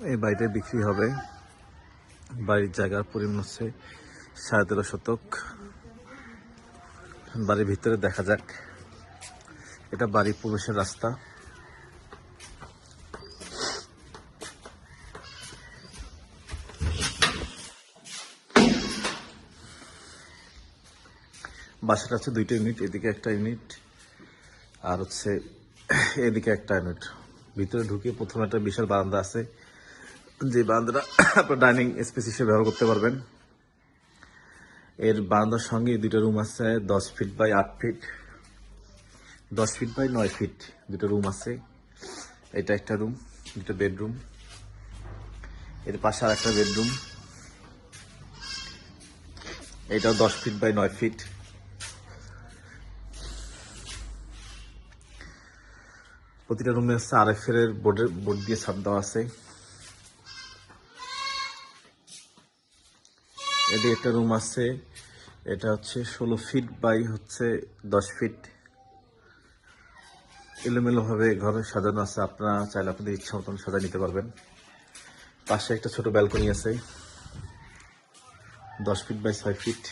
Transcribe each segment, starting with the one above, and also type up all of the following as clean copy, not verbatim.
এই বাড়িতে বিক্রি হবে। বাড়ির জায়গার পরিমাণ হচ্ছে 13.5 শতক। বাড়ির ভিতরে দেখা যাক। এটা বাড়ির প্রবেশের রাস্তা। বাসাটা হচ্ছে 2টা ইউনিট, এদিকে একটা ইউনিট আর হচ্ছে এদিকে একটা ইউনিট। ভিতরে ঢুকে প্রথমে একটা বিশাল বারান্দা আছে, যে বারান্দাটা আপনার ডাইনিং স্পেস হিসেবে ব্যবহার করতে পারবেন। এর বারান্দার সঙ্গে 2টা রুম আছে, 10 feet by 8 feet, 10 feet by 9 feet 2টা রুম আছে। এটা একটা রুম, 2টা বেডরুম। এর পাশে আর একটা বেডরুম, এটাও 10 ফিট বাই 9 ফিট। প্রতিটা রুমে হচ্ছে RF এর বোর্ড দিয়ে ছাদ দেওয়া আছে। এদিকে একটা রুম আছে, এটা হচ্ছে 16 ফিট বাই হচ্ছে 10 ফিট। এলোমেলো ভাবে ঘরে সাজানো আছে, আপনারা চাইলে আপনাদের ইচ্ছা মতন সাজা নিতে পারবেন। পাশে একটা ছোট ব্যালকনি আছে, 10 ফিট বাই 6 ফিট।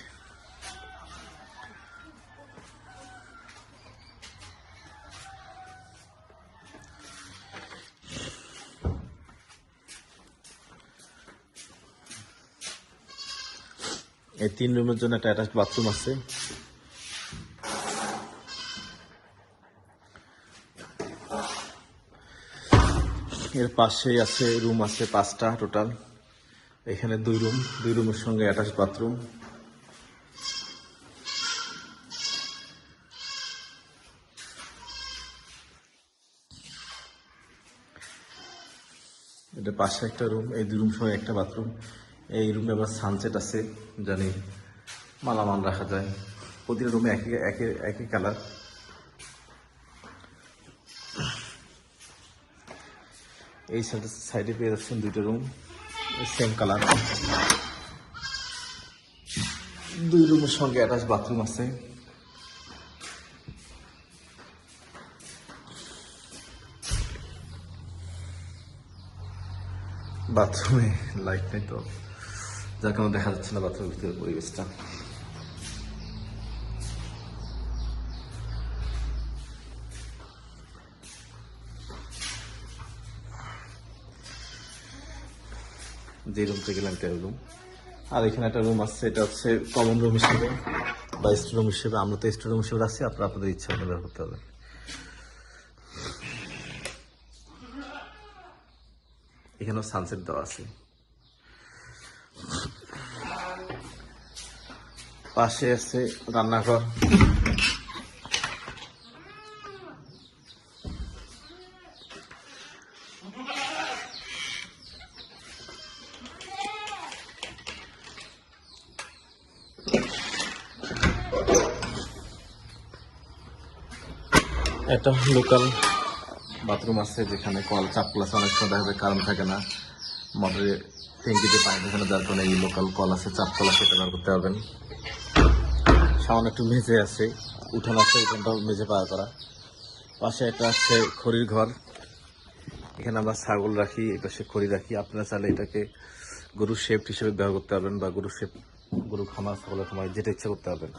এই 3 রুমের জন্য একটা অ্যাটাচড বাথরুম আছে। এর পাশেই আছে রুম আছে 5টা টোটাল। এখানে 2 রুম, 2 রুমের সঙ্গে অ্যাটাচড বাথরুম। এটা পাশে একটা রুম, এই 2 রুম সঙ্গে একটা বাথরুম। এই রুমে আবার সানসেট আছে, জানি মালামাল রাখা যায়। প্রতিটা রুমে একই কালার। এই সাইডে পেয়ে যাচ্ছেন 2টা রুম, সেম কালার। 2 রুমের সঙ্গে অ্যাটাচ বাথরুম আছে। বাথরুমে লাইট নেই তো, যার কারণে দেখা যাচ্ছে না বাথরুমের ভিতরের পরিবেশটা। যে রুমটা গেলাম এটা রুম। আর এখানে একটা রুম আছে, এটা হচ্ছে কমন রুম হিসেবে বা স্টোর রুম হিসেবে। আমরা তো স্টোর রুম হিসেবে আছি, আপনারা আপনাদের ইচ্ছা মতো ব্যবহার করতে হবে। এখানেও সানসেট দেওয়া আছে। পাশে আছে রান্নাঘর। একটা লোকাল বাথরুম আছে, যেখানে কল চাপ প্লাস অনেক সময় দেখা যায় কারণ থাকে না, মোটরে ট্যাঙ্কিতে পানি থাকে না, যার কারণে এই লোকাল কল আছে, চাপ কল আছে, এটা ব্যবহার করতে পারবেন। সামান্য একটু মেঝে আছে, উঠান আছে, উঠানটাও মেঝে পাওয়া করা। পাশে একটা আছে খড়ির ঘর, এখানে আমরা ছাগল রাখি, এই পাশে খড়ি রাখি। আপনারা চাইলে এটাকে গরুর শেড হিসেবে ব্যবহার করতে পারবেন, বা গরু খামার, ছাগলের খামার, যেটা ইচ্ছা করতে পারবেন।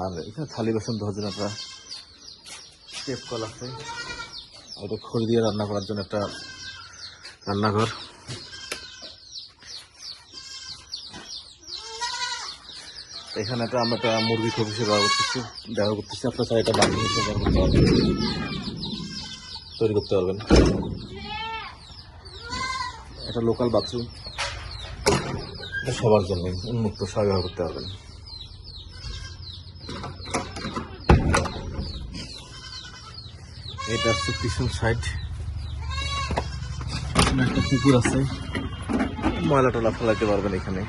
আর এখানে থালি বাসন ধোয়ার জন্য একটা টেপ কল আছে। এটা খড়ি দিয়ে রান্না করার জন্য একটা রান্নাঘর। এখানে আমরা একটা মুরগি খোপ হিসেবে ব্যবহার করতেছি। আপনার চাই এটা বাথরুম হিসেবে ব্যবহার করতে পারবেন, তৈরি করতে পারবেন। এটা লোকাল বাথরুম, এটা সবার জন্য উন্মুক্ত, সবাই ব্যবহার করতে পারবেন। এটা হচ্ছে পিছন সাইড, একটা পুকুর আছে, ময়লা টলা ফেলাইতে পারবেন এখানে।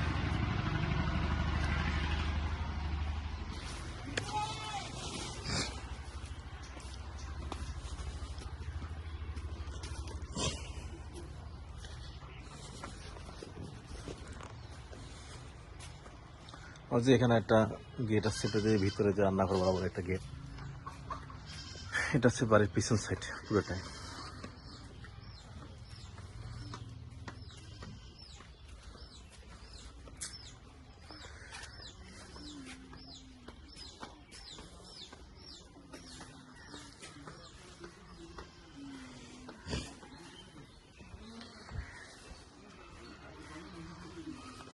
আর যে এখানে একটা গেট আছে, এটা যে ভিতরে যে রান্নাঘর বরাবর একটা গেট। এটা হচ্ছে বাড়ির পিছন সাইড পুরোটাই।